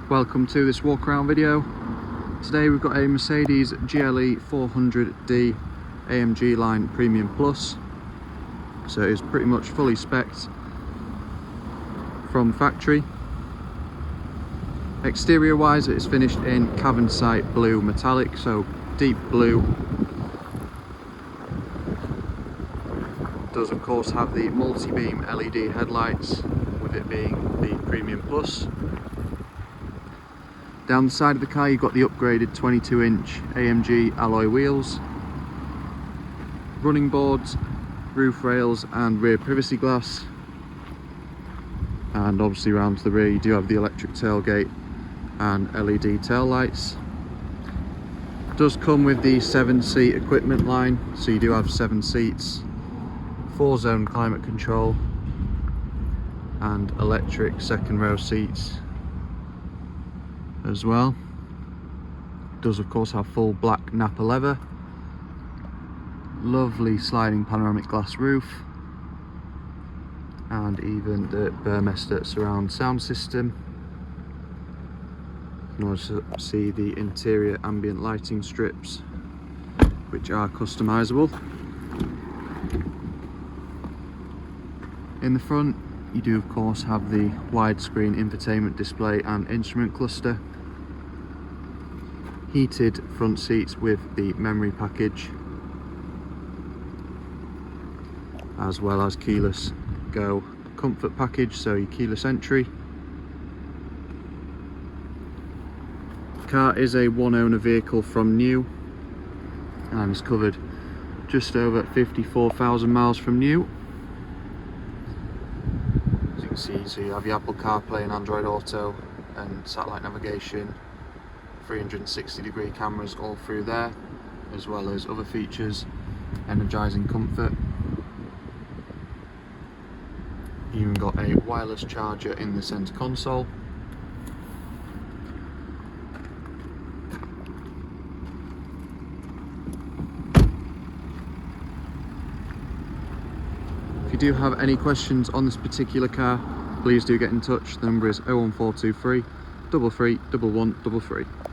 Welcome to this walk around video. Today we've got a Mercedes GLE400d AMG line Premium Plus. So it's pretty much fully spec'd from factory. Exterior wise, it is finished in cavern sight blue metallic, so deep blue. It does of course have the multi-beam LED headlights, with it being the Premium Plus. Down the side of the car you've got the upgraded 22-inch AMG alloy wheels, running boards, roof rails and rear privacy glass, and obviously round to the rear you do have the electric tailgate and LED tail lights. It does come with the 7-seat equipment line, so you do have 7 seats, 4-zone climate control and electric second row seats as well. It does of course have full black Napa leather, lovely sliding panoramic glass roof, and even the Burmester surround sound system. You can also see the interior ambient lighting strips, which are customizable. In the front you do of course have the widescreen infotainment display and instrument cluster, heated front seats with the memory package, as well as keyless go comfort package, so your keyless entry. The car is a one owner vehicle from new and is covered just over 54,000 miles from new. As you can see, so you have your Apple CarPlay and Android Auto and satellite navigation, 360-degree cameras all through there, as well as other features, energising comfort. You even got a wireless charger in the centre console. If you do have any questions on this particular car, please do get in touch. The number is 01423 33 11 33.